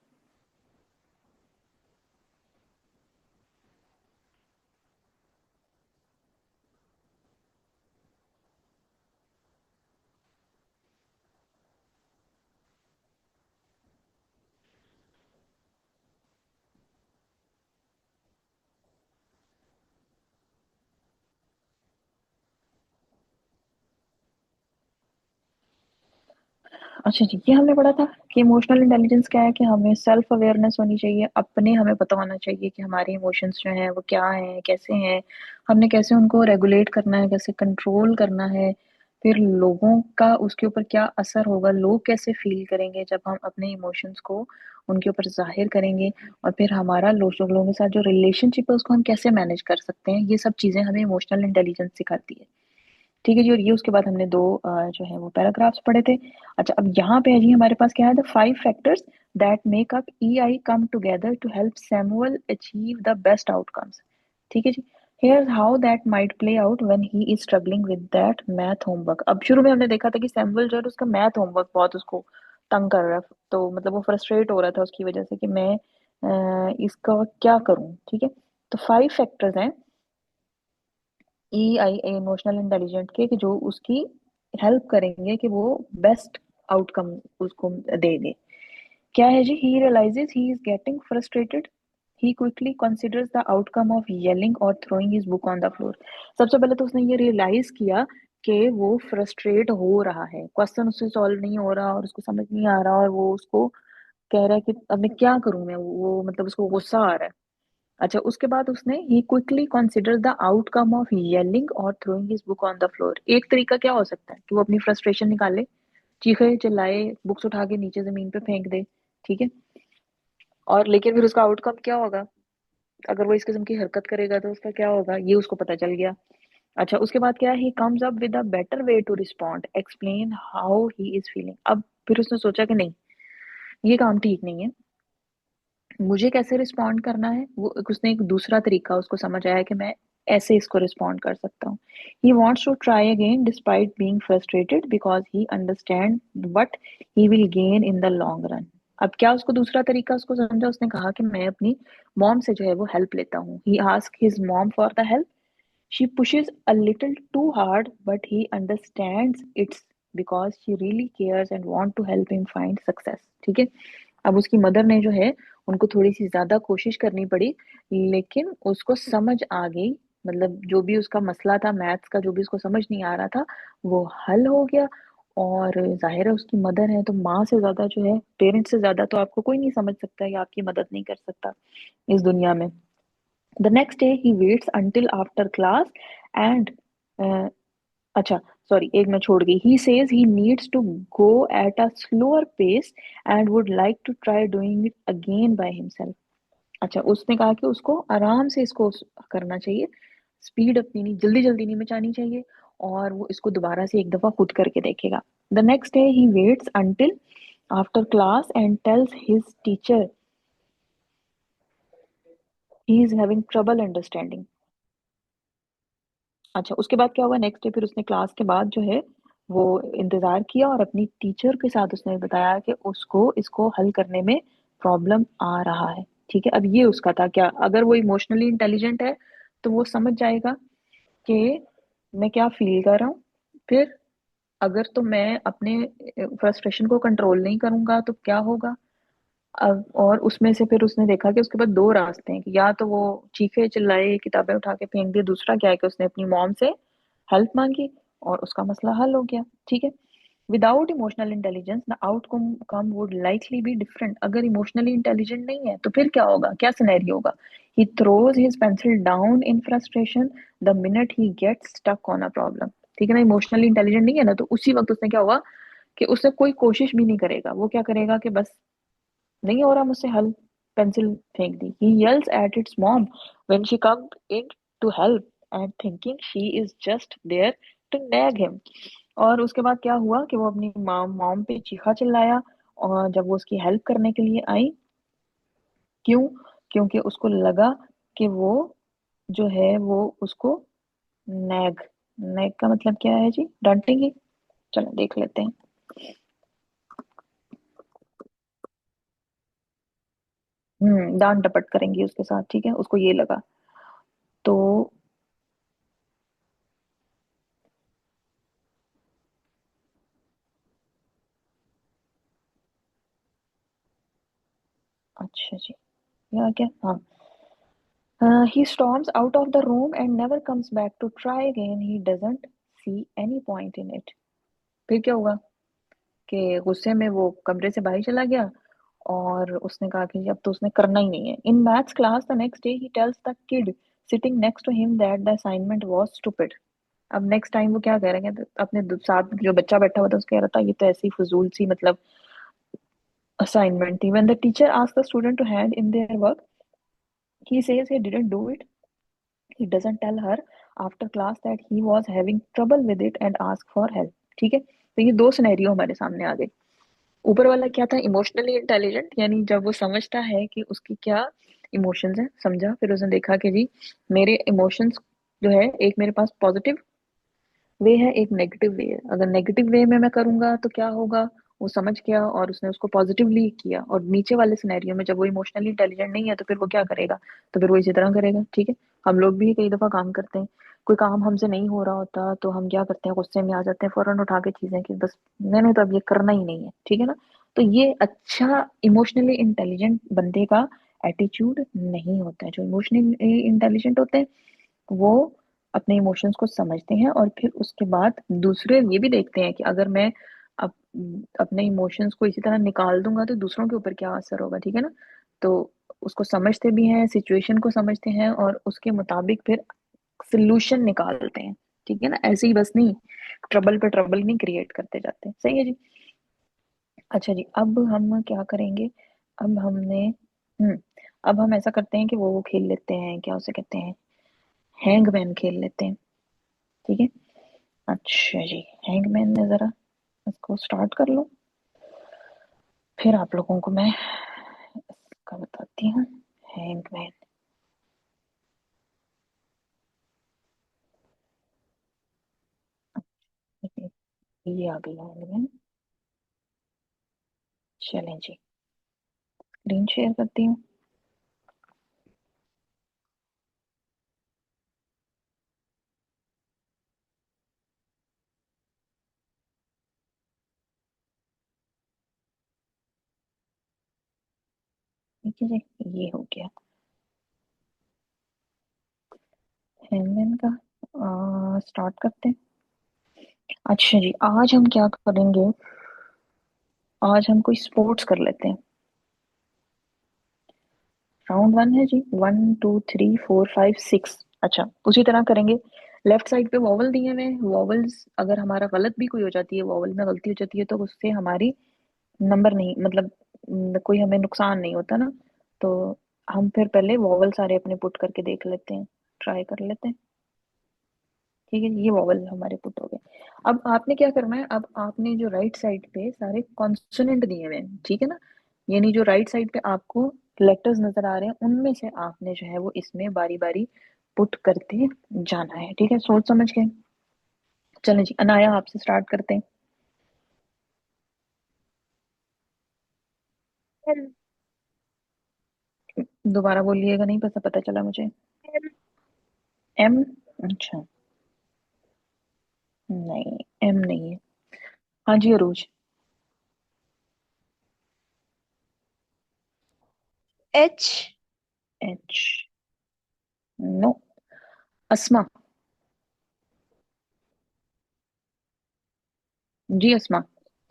अच्छा जी, ये हमने पढ़ा था कि इमोशनल इंटेलिजेंस क्या है, कि हमें सेल्फ अवेयरनेस होनी चाहिए, अपने हमें पता होना चाहिए कि हमारे इमोशंस जो हैं वो क्या हैं, कैसे हैं, हमने कैसे उनको रेगुलेट करना है, कैसे कंट्रोल करना है। फिर लोगों का उसके ऊपर क्या असर होगा, लोग कैसे फील करेंगे जब हम अपने इमोशंस को उनके ऊपर जाहिर करेंगे। और फिर हमारा लोगों के साथ जो रिलेशनशिप है उसको हम कैसे मैनेज कर सकते हैं, ये सब चीज़ें हमें इमोशनल इंटेलिजेंस सिखाती है। ठीक है जी। और ये उसके बाद हमने दो जो है वो पैराग्राफ्स पढ़े थे। अच्छा, अब यहाँ पे है जी हमारे पास क्या है, the 5 factors that make up EI come together to help Samuel achieve the best outcomes. ठीक है जी। Here's how that might play out when he is struggling with that math homework। अब शुरू में हमने देखा था कि सैमुअल जो है उसका मैथ होमवर्क बहुत उसको तंग कर रहा है, तो मतलब वो फ्रस्ट्रेट हो रहा था उसकी वजह से कि मैं इसका क्या करूं। ठीक है, तो 5 फैक्टर्स हैं EI इमोशनल इंटेलिजेंट के, कि जो उसकी हेल्प करेंगे कि वो बेस्ट आउटकम उसको दे दे। क्या है जी, he realises he is getting frustrated, he quickly considers the outcome of yelling और throwing his book on the floor. सबसे पहले तो उसने ये रियलाइज किया कि वो फ्रस्ट्रेट हो रहा है, क्वेश्चन उससे सॉल्व नहीं हो रहा और उसको समझ नहीं आ रहा, और वो उसको कह रहा है कि अब मैं क्या करूं, मैं वो मतलब उसको गुस्सा आ रहा है। अच्छा, उसके बाद उसने he quickly consider the outcome of yelling और throwing his book on the floor. एक तरीका क्या हो सकता है कि वो अपनी फ्रस्ट्रेशन निकाले, चीखे चिल्लाए, बुक्स उठा के नीचे जमीन पे फेंक दे। ठीक है, और लेकिन फिर उसका आउटकम क्या होगा, अगर वो इस किस्म की हरकत करेगा तो उसका क्या होगा, ये उसको पता चल गया। अच्छा, उसके बाद क्या है, he comes up with a better way to respond, explain how he is feeling. अब फिर उसने सोचा कि नहीं, ये काम ठीक नहीं है, मुझे कैसे रिस्पॉन्ड करना है। वो उसने एक दूसरा तरीका उसको समझ आया कि मैं ऐसे इसको रिस्पॉन्ड कर सकता हूँ। He wants to try again despite being frustrated because he understand what he will gain in the long run. अब क्या उसको दूसरा तरीका उसको समझा, उसने कहा कि मैं अपनी मॉम से जो है वो हेल्प लेता हूँ। He ask his mom for the help, she pushes a little too hard, but he understands it's because she really cares and want to help him find success। ठीक है, अब उसकी मदर ने जो है उनको थोड़ी सी ज्यादा कोशिश करनी पड़ी, लेकिन उसको समझ आ गई, मतलब जो भी उसका मसला था मैथ्स का, जो भी उसको समझ नहीं आ रहा था वो हल हो गया। और जाहिर है उसकी मदर है, तो माँ से ज्यादा जो है, पेरेंट्स से ज्यादा तो आपको कोई नहीं समझ सकता या आपकी मदद नहीं कर सकता इस दुनिया में। The next day he waits until after class and uh, अच्छा सॉरी, एक मैं छोड़ गई। He says he needs to go at a slower pace and would like to try doing it again by himself। अच्छा, उसने कहा कि उसको आराम से इसको करना चाहिए, स्पीड अपनी नहीं, जल्दी जल्दी नहीं मचानी चाहिए, और वो इसको दोबारा से एक दफा खुद करके देखेगा। The next day he waits until after class and tells his teacher he is having trouble understanding। अच्छा, उसके बाद क्या हुआ, नेक्स्ट डे फिर उसने क्लास के बाद जो है वो इंतजार किया और अपनी टीचर के साथ उसने बताया कि उसको इसको हल करने में प्रॉब्लम आ रहा है। ठीक है, अब ये उसका था क्या, अगर वो इमोशनली इंटेलिजेंट है तो वो समझ जाएगा कि मैं क्या फील कर रहा हूँ। फिर अगर तो मैं अपने फ्रस्ट्रेशन को कंट्रोल नहीं करूंगा तो क्या होगा। अब और उसमें से फिर उसने देखा कि उसके पास दो रास्ते हैं, कि या तो वो चीखे चिल्लाए, किताबें उठा के फेंक दी, दूसरा क्या है कि उसने अपनी मॉम से हेल्प मांगी और उसका मसला हल हो गया। ठीक है, without emotional intelligence the outcome come would likely be different. अगर इमोशनली इंटेलिजेंट नहीं है तो फिर क्या होगा, क्या सिनेरियो होगा। He throws his pencil down in frustration the minute he gets stuck on a problem. ठीक है ना, इमोशनली इंटेलिजेंट नहीं है ना, तो उसी वक्त उसने क्या हुआ कि उसने कोई कोशिश भी नहीं करेगा, वो क्या करेगा कि बस नहीं हो रहा मुझसे हल, पेंसिल फेंक दी। He yells at its mom when she comes in to help and thinking she is just there to nag him। और उसके बाद क्या हुआ कि वो अपनी मॉम पे चीखा चिल्लाया, और जब वो उसकी हेल्प करने के लिए आई। क्यों, क्योंकि उसको लगा कि वो जो है वो उसको नैग, नैग का मतलब क्या है जी, डांटेंगी। चलो देख लेते हैं। डांट डपट करेंगी उसके साथ। ठीक है, उसको ये लगा। तो अच्छा जी, या क्या, हाँ। He storms out of the room and never comes back to try again। He doesn't see any point in it। फिर क्या हुआ, कि गुस्से में वो कमरे से बाहर चला गया और उसने कहा कि अब तो उसने करना ही नहीं है। In maths class the next day he tells the kid sitting next to him that the assignment was stupid. अब नेक्स्ट टाइम वो क्या कह रहे हैं, अपने साथ जो बच्चा बैठा हुआ था उसको कह रहा था ये तो ऐसी फजूल सी मतलब असाइनमेंट थी। When the teacher asked the student to hand in their work he says he didn't do it. He doesn't tell her after class that he was having trouble with it and ask for help। ठीक है, तो ये दो scenario हमारे सामने आ गए। ऊपर वाला क्या था, इमोशनली इंटेलिजेंट, यानी जब वो समझता है कि उसकी क्या इमोशंस हैं, समझा, फिर उसने देखा कि जी मेरे इमोशंस जो है, एक मेरे पास पॉजिटिव वे है, एक नेगेटिव वे है। अगर नेगेटिव वे में मैं करूंगा तो क्या होगा, वो समझ गया और उसने उसको पॉजिटिवली किया। और नीचे वाले सिनेरियो में जब वो इमोशनली इंटेलिजेंट नहीं है तो फिर वो क्या करेगा, तो फिर वो इसी तरह करेगा। ठीक है, हम लोग भी कई दफा काम करते हैं, कोई काम हमसे नहीं हो रहा होता तो हम क्या करते हैं, गुस्से में आ जाते हैं, फौरन उठा के चीजें कि बस मैंने तो अब ये करना ही नहीं है। ठीक है ना, तो ये अच्छा इमोशनली इंटेलिजेंट बंदे का एटीट्यूड नहीं होता है। जो इमोशनली इंटेलिजेंट होते हैं वो अपने इमोशंस को समझते हैं और फिर उसके बाद दूसरे ये भी देखते हैं कि अगर मैं अप, अपने इमोशंस को इसी तरह निकाल दूंगा तो दूसरों के ऊपर क्या असर होगा। ठीक है ना, तो उसको समझते भी हैं, सिचुएशन को समझते हैं और उसके मुताबिक फिर सोल्यूशन निकालते हैं। ठीक है ना, ऐसे ही बस नहीं, ट्रबल पे ट्रबल नहीं क्रिएट करते जाते। सही है जी। अच्छा जी, अब हम क्या करेंगे, अब हमने अब हम ऐसा करते हैं कि वो खेल लेते हैं, क्या उसे कहते हैं, हैंगमैन खेल लेते हैं। ठीक है, अच्छा जी, हैंगमैन ने जरा इसको स्टार्ट कर लो, फिर आप लोगों को मैं इसका बताती हूँ। हैंगमैन, ये आ गई हैंगमैन। चलें जी, स्क्रीन शेयर करती हूँ। ठीक है जी, ये हो गया हैंगमैन का। स्टार्ट करते हैं। अच्छा जी, आज हम क्या करेंगे, आज हम कोई स्पोर्ट्स कर लेते हैं। राउंड वन है जी, 1 2 3 4 5 6। अच्छा, उसी तरह करेंगे। लेफ्ट साइड पे वॉवल दिए हुए हैं, वॉवल्स अगर हमारा गलत भी कोई हो जाती है, वॉवल में गलती हो जाती है तो उससे हमारी नंबर नहीं, मतलब कोई हमें नुकसान नहीं होता ना। तो हम फिर पहले वॉवल सारे अपने पुट करके देख लेते हैं, ट्राई कर लेते हैं। ठीक है, ये वॉवल हमारे पुट हो गए। अब आपने क्या करना है, अब आपने जो राइट साइड पे सारे कॉन्सोनेंट दिए हुए हैं, ठीक है ना, यानी जो राइट साइड पे आपको लेटर्स नजर आ रहे हैं उनमें से आपने जो है वो इसमें बारी बारी पुट करते जाना है। ठीक है, सोच समझ के। चलें जी, अनाया आपसे स्टार्ट करते हैं। एम। दोबारा बोलिएगा, नहीं पता पता चला मुझे। एम। एम, अच्छा, नहीं, एम नहीं है। हाँ जी Arooj. H. H, no. Asma, जी अस्मा,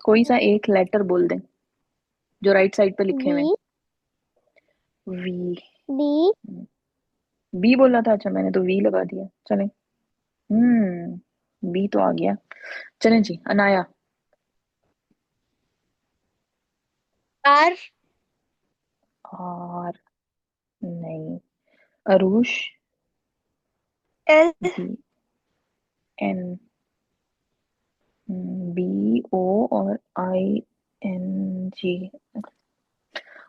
कोई सा एक लेटर बोल दें जो राइट साइड पे लिखे हुए हैं। बी। We, B. बी बोला था, अच्छा मैंने तो वी लगा दिया। चलें, बी तो आ गया। चलें जी, अनाया। आर। आर, नहीं। Arush, L. B, N, B O और आई एन जी।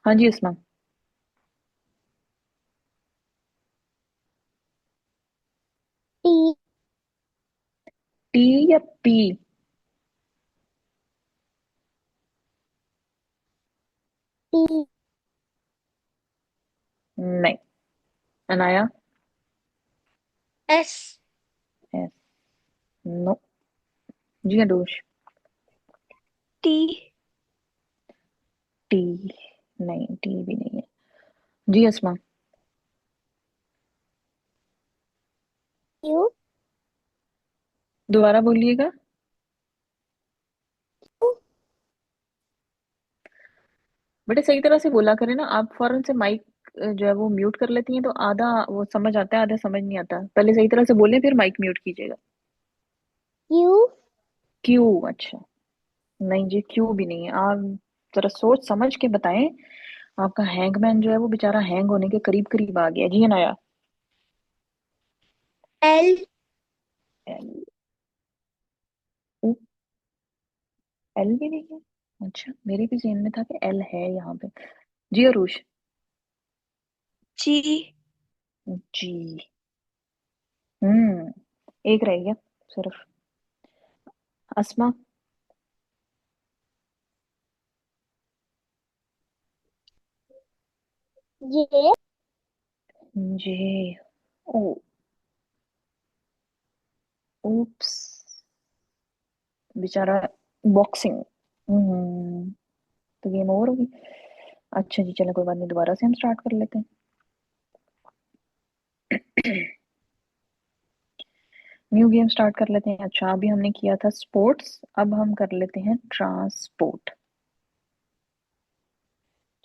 हाँ जी अस्मा। टी। टी या पी? टी। नहीं। अनाया। एस। S, no. जी अरुष। टी। टी, नहीं, टी भी नहीं है। जी अस्मा। यू। दोबारा बोलिएगा। बेटे सही तरह से बोला करें ना, आप फौरन से माइक जो है वो म्यूट कर लेती हैं, तो आधा वो समझ आता है, आधा समझ नहीं आता। पहले सही तरह से बोलें, फिर माइक म्यूट कीजिएगा। क्यू। क्यू? अच्छा, नहीं जी, क्यू भी नहीं है। आप जरा सोच समझ के बताएं। आपका हैंगमैन जो है वो बेचारा हैंग होने के करीब करीब आ गया। जी अनाया। एल। एल? एल भी नहीं है? अच्छा, मेरे भी जेहन में था कि एल है यहाँ पे। जी अरुष। जी। जी। हम्म, एक रह गया सिर्फ। अस्मा। जे। जे। ओ। ओप्स। बेचारा बॉक्सिंग। हम्म, तो गेम ओवर होगी। अच्छा जी, चलो कोई बात नहीं, दोबारा से हम स्टार्ट कर लेते हैं। न्यू गेम स्टार्ट कर लेते हैं। अच्छा, अभी हमने किया था स्पोर्ट्स, अब हम कर लेते हैं ट्रांसपोर्ट।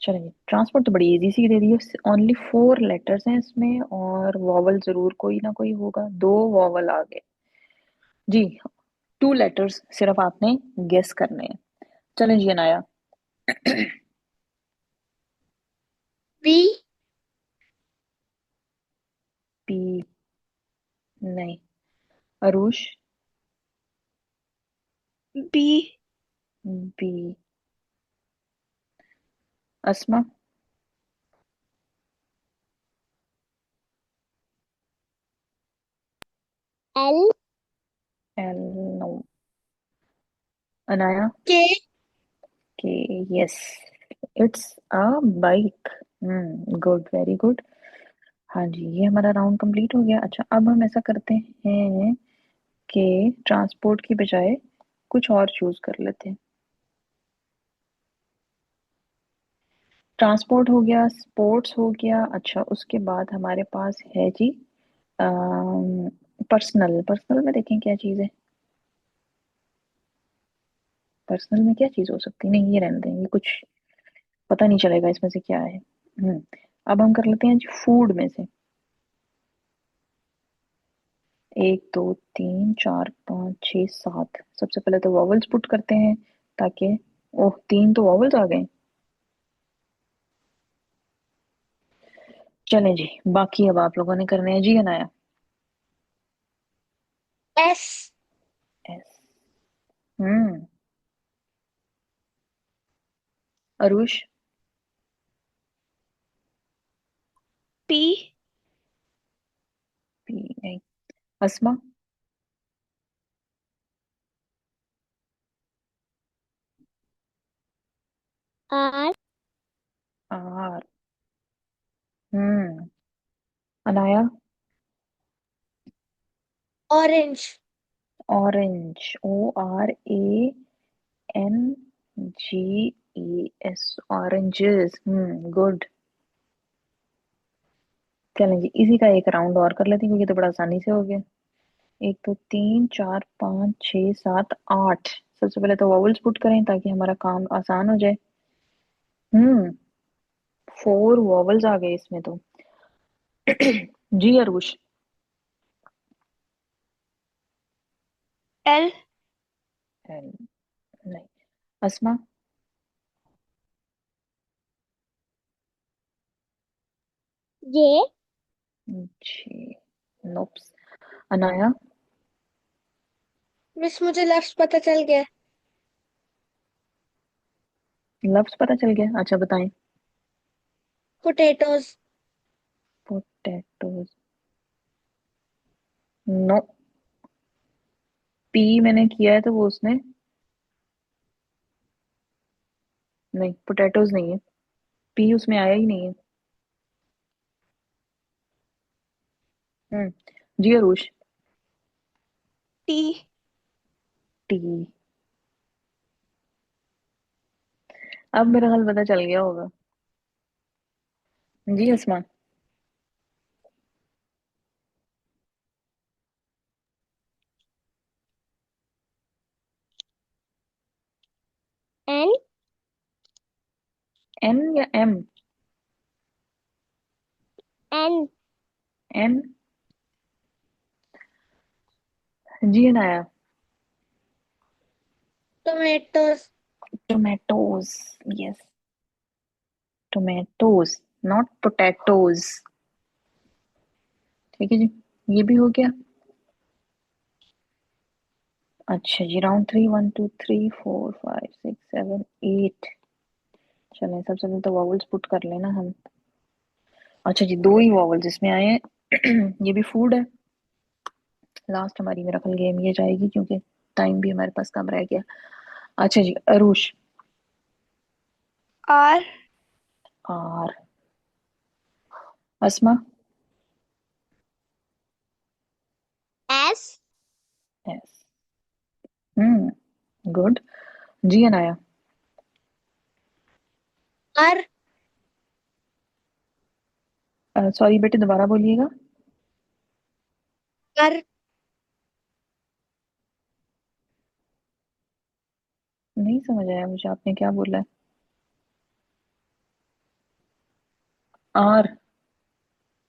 चलिए, ट्रांसपोर्ट तो बड़ी इजी सी दे दी है। ओनली 4 लेटर्स हैं इसमें, और वॉवल जरूर कोई ना कोई होगा। 2 वॉवल आ गए जी। 2 लेटर्स सिर्फ आपने गेस करने हैं। चलें जी अनाया। पी। पी? नहीं। अरुष? बी। बी? अस्मा? एल। एल? नो। अनाया? के। के? Yes, it's a bike. Good, very good. हाँ जी, ये हमारा राउंड कंप्लीट हो गया। अच्छा, अब हम ऐसा करते हैं कि ट्रांसपोर्ट की बजाय कुछ और चूज कर लेते हैं। ट्रांसपोर्ट हो गया, स्पोर्ट्स हो गया। अच्छा, उसके बाद हमारे पास है जी पर्सनल। पर्सनल में देखें क्या चीज़ है। पर्सनल में क्या चीज़ हो सकती है? नहीं, ये रहने देंगे, कुछ पता नहीं चलेगा इसमें से क्या है। अब हम कर लेते हैं जी फूड में से। 1 2 3 4 5 6 7, सबसे पहले तो वॉवल्स पुट करते हैं, ताकि ओह, 3 तो वॉवल्स आ गए। चलें जी, बाकी अब आप लोगों ने करने हैं। जी Anaya. S. S? Hmm. Arush? P. P नहीं। Asma? R. R? Hmm. Anaya? Orange. Orange? ORANGES? Oranges. Good. चलें जी, इसी का एक राउंड और कर लेते हैं, क्योंकि तो बड़ा आसानी से हो गया। 1 2 3 4 5 6 7 8, सबसे पहले तो वॉवल्स पुट करें ताकि हमारा काम आसान हो जाए। हम्म, 4 वॉवल्स आ गए इसमें तो। जी अरुष। एल। एल? नहीं। अस्मा? जे। जी, नोप्स। अनाया? मिस मुझे लेफ्ट पता चल गया। लफ्ज पता चल गया? अच्छा बताएं। पोटैटोज। पोटैटोज? नो। पी मैंने किया है तो वो उसने, नहीं, पोटैटोज नहीं है। पी उसमें आया ही नहीं है। हम्म। जी अरुष। टी। टी? अब मेरा हाल पता चल गया होगा। जी अस्मा। एन। एन या एम? N. एन। जी Anaya. Tomatoes. Tomatoes. Yes, tomatoes, not potatoes. ठीक है जी, ये भी हो गया। अच्छा जी, राउंड 3, 1 2 3 4 5 6 7 8। चलें, सबसे पहले तो वॉवल्स पुट कर लेना हम। अच्छा जी, दो ही वॉवल्स इसमें आए हैं। ये भी फूड है। लास्ट हमारी मेरा कल गेम ये जाएगी क्योंकि टाइम भी हमारे पास कम रह गया। अच्छा जी, Arush. R. R. Asma. S. S. Good. जी अनाया। R. सॉरी बेटे, दोबारा बोलिएगा। R. नहीं समझ आया मुझे, आपने क्या बोला है? आर।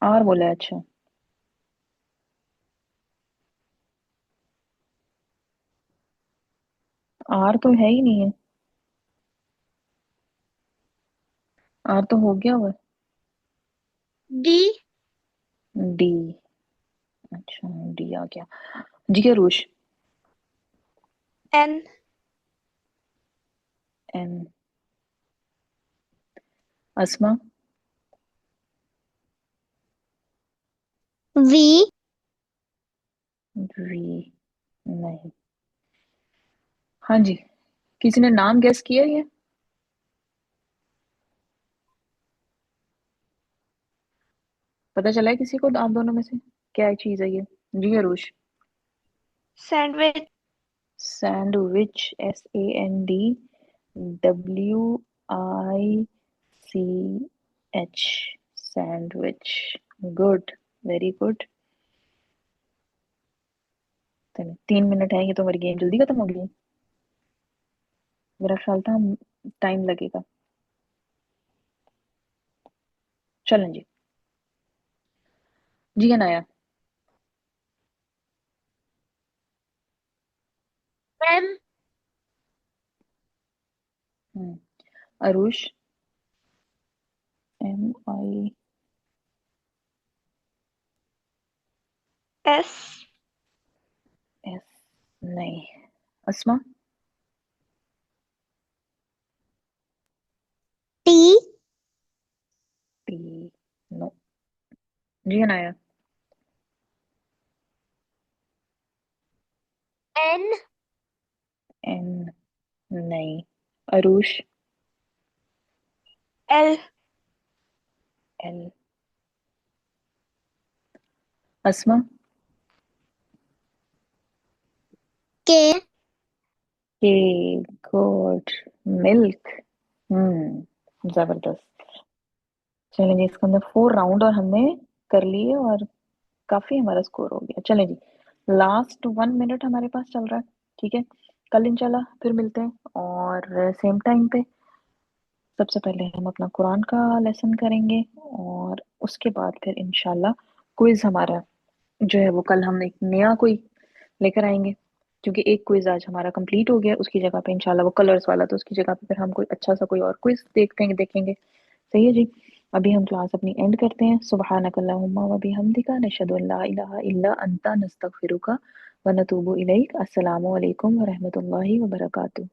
आर बोला है, अच्छा। आर तो है ही नहीं है। आर तो हो गया हुआ D. है। डी। अच्छा, डी आ गया। जी Arush. N. N. Asma. V. V. नहीं। हाँ जी, किसी ने नाम गेस किया ये? पता चला है किसी को आप दोनों में से क्या चीज है ये? जी Arush. Sandwich. Sandwich, SAND WICH, sandwich. Good, very good. 3 minute है, ये तो हमारी गेम जल्दी खत्म हो गई। मेरा ख्याल था टाइम लगेगा। चलें जी। जी अनाया। M. हम्म, अरुष। MI। S. एस। नहीं। अस्मा। T. टी। नो। जी अनाया। N. एन। नहीं। अरुष। L. एल। अस्मा। K. के। गुड। मिल्क। जबरदस्त। चलें जी, इसके अंदर 4 राउंड और हमने कर लिए और काफी हमारा स्कोर हो गया। चलें जी, लास्ट 1 मिनट हमारे पास चल रहा है। ठीक है, कल इंशाल्लाह फिर मिलते हैं और सेम टाइम पे। सबसे पहले हम अपना कुरान का लेसन करेंगे और उसके बाद फिर इंशाल्लाह क्विज हमारा जो है वो कल हम एक नया कोई लेकर आएंगे, क्योंकि एक क्विज आज हमारा कंप्लीट हो गया। उसकी जगह पे इंशाल्लाह वो कलर्स वाला, तो उसकी जगह पे फिर हम कोई अच्छा सा कोई और क्विज देखते हैं, देखेंगे। सही है जी। अभी हम क्लास अपनी एंड करते हैं। सुब्हानकल्लाहुम्मा व बिहम्दिका नशहदु अल्ला इलाहा इल्ला अंता नस्तगफिरुका व नतूबु इलैक। अस्सलामु अलैकुम व रहमतुल्लाहि व बरकातुहू।